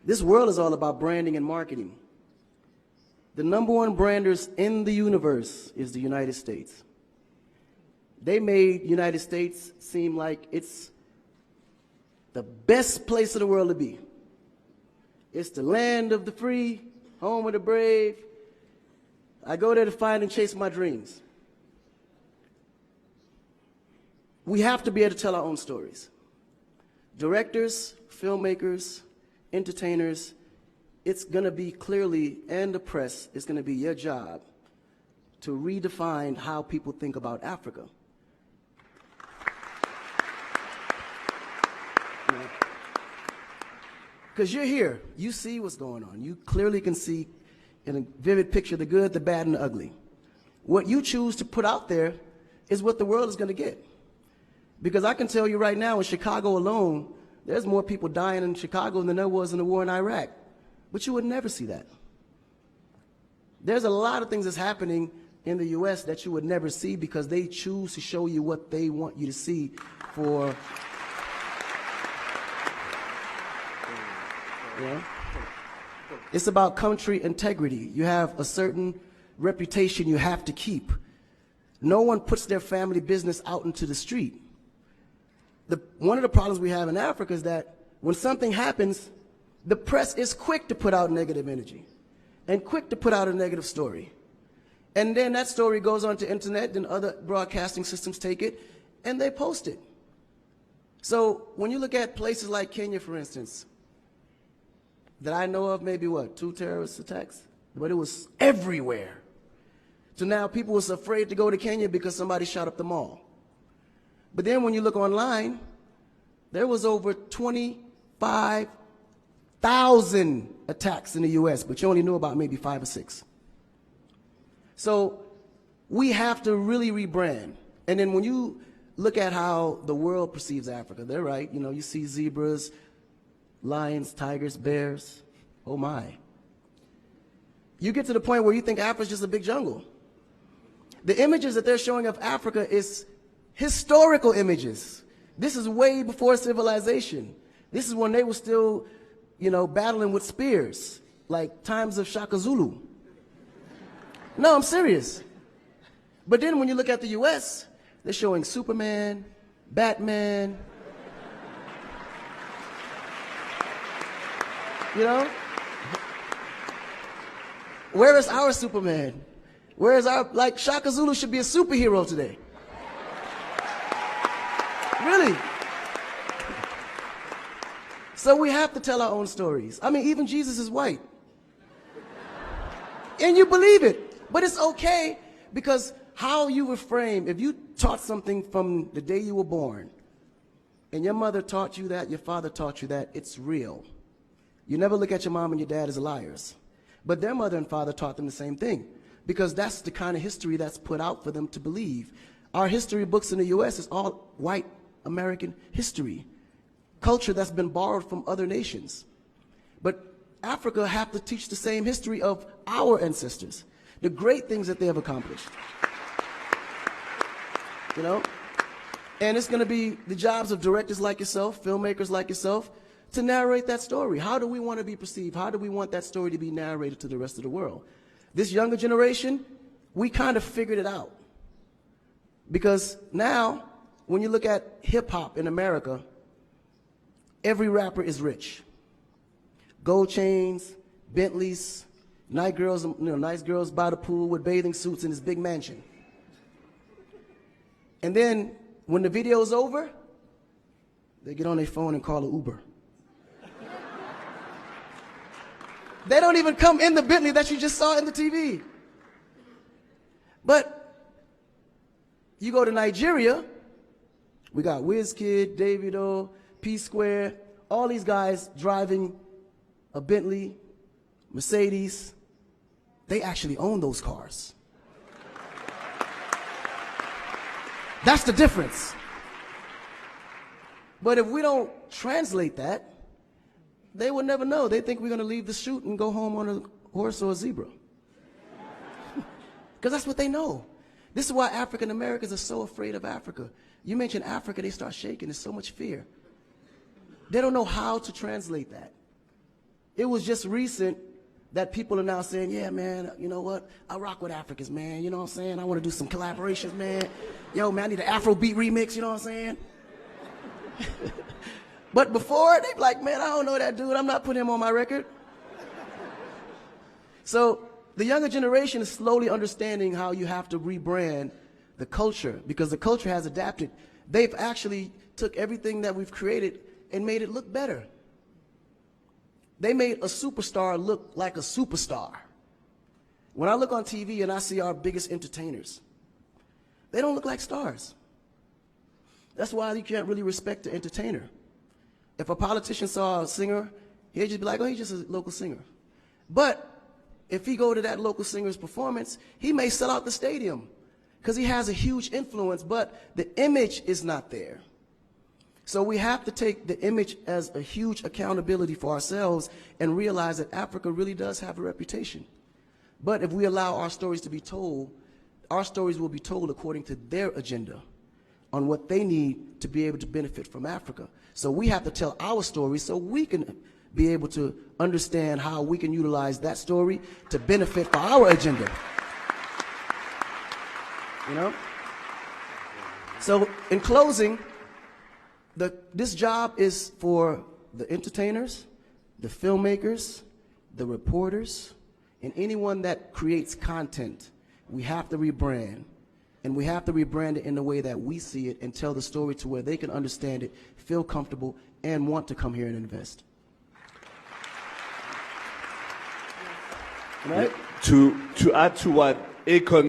This world is all about branding and marketing. The #1 branders in the universe is the United States. They made United States seem like it's the best place in the world to be. It's the land of the free, home of the brave. I go there to find and chase my dreams. We have to be able to tell our own stories. Directors, filmmakers, entertainers, it's going to be clearly, and the press, it's going to be your job to redefine how people think about Africa. Because you're here, you see what's going on. You clearly can see in a vivid picture the good, the bad, and the ugly. What you choose to put out there is what the world is going to get. Because I can tell you right now, in Chicago alone, there's more people dying in Chicago than there was in the war in Iraq. But you would never see that. There's a lot of things that's happening in the U.S. that you would never see because they choose to show you what they want you to see for. Yeah. It's about country integrity. You have a certain reputation you have to keep. No one puts their family business out into the street. One of the problems we have in Africa is that when something happens, the press is quick to put out negative energy and quick to put out a negative story. And then that story goes onto internet, and other broadcasting systems take it, and they post it. So when you look at places like Kenya, for instance, that I know of, maybe 2 terrorist attacks? But it was everywhere. So now people was afraid to go to Kenya because somebody shot up the mall. But then when you look online, there was over 25,000 attacks in the U.S., but you only knew about maybe 5 or 6. So we have to really rebrand. And then when you look at how the world perceives Africa, they're right. You know, you see zebras, lions, tigers, bears. Oh my. You get to the point where you think Africa's just a big jungle. The images that they're showing of Africa is historical images. This is way before civilization. This is when they were still, battling with spears, like times of Shaka Zulu. No, I'm serious. But then when you look at the U.S., they're showing Superman, Batman, Where is our Superman? Where is our, Shaka Zulu should be a superhero today. Really. So we have to tell our own stories. I mean, even Jesus is white. And you believe it. But it's okay, because how you were framed, if you taught something from the day you were born, and your mother taught you that, your father taught you that, it's real. You never look at your mom and your dad as liars. But their mother and father taught them the same thing, because that's the kind of history that's put out for them to believe. Our history books in the U.S. is all white American history, culture that's been borrowed from other nations. But Africa have to teach the same history of our ancestors, the great things that they have accomplished. And it's going to be the jobs of directors like yourself, filmmakers like yourself, to narrate that story. How do we want to be perceived? How do we want that story to be narrated to the rest of the world? This younger generation, we kind of figured it out. Because now, when you look at hip-hop in America, every rapper is rich. Gold chains, Bentleys, nice girls by the pool with bathing suits in this big mansion. And then, when the video's over, they get on their phone and call an Uber. They don't even come in the Bentley that you just saw in the TV. But you go to Nigeria, we got Wizkid, Davido, P-Square, all these guys driving a Bentley, Mercedes. They actually own those cars. That's the difference. But if we don't translate that, they will never know. They think we're going to leave the shoot and go home on a horse or a zebra. Because that's what they know. This is why African Americans are so afraid of Africa. You mention Africa, they start shaking. There's so much fear. They don't know how to translate that. It was just recent that people are now saying, yeah, man, you know what? I rock with Africans, man. You know what I'm saying? I want to do some collaborations, man. Yo, man, I need an Afrobeat remix, you know what I'm saying? But before, they be like, man, I don't know that dude. I'm not putting him on my record. So the younger generation is slowly understanding how you have to rebrand the culture, because the culture has adapted. They've actually took everything that we've created and made it look better. They made a superstar look like a superstar. When I look on TV and I see our biggest entertainers, they don't look like stars. That's why you can't really respect the entertainer. If a politician saw a singer, he'd just be like, oh, he's just a local singer. But if he go to that local singer's performance, he may sell out the stadium because he has a huge influence, but the image is not there. So we have to take the image as a huge accountability for ourselves and realize that Africa really does have a reputation. But if we allow our stories to be told, our stories will be told according to their agenda on what they need to be able to benefit from Africa. So we have to tell our story so we can be able to understand how we can utilize that story to benefit for our agenda. You know? So in closing, this job is for the entertainers, the filmmakers, the reporters, and anyone that creates content. We have to rebrand. And we have to rebrand it in the way that we see it and tell the story to where they can understand it, feel comfortable, and want to come here and invest. Right? To add to what Akon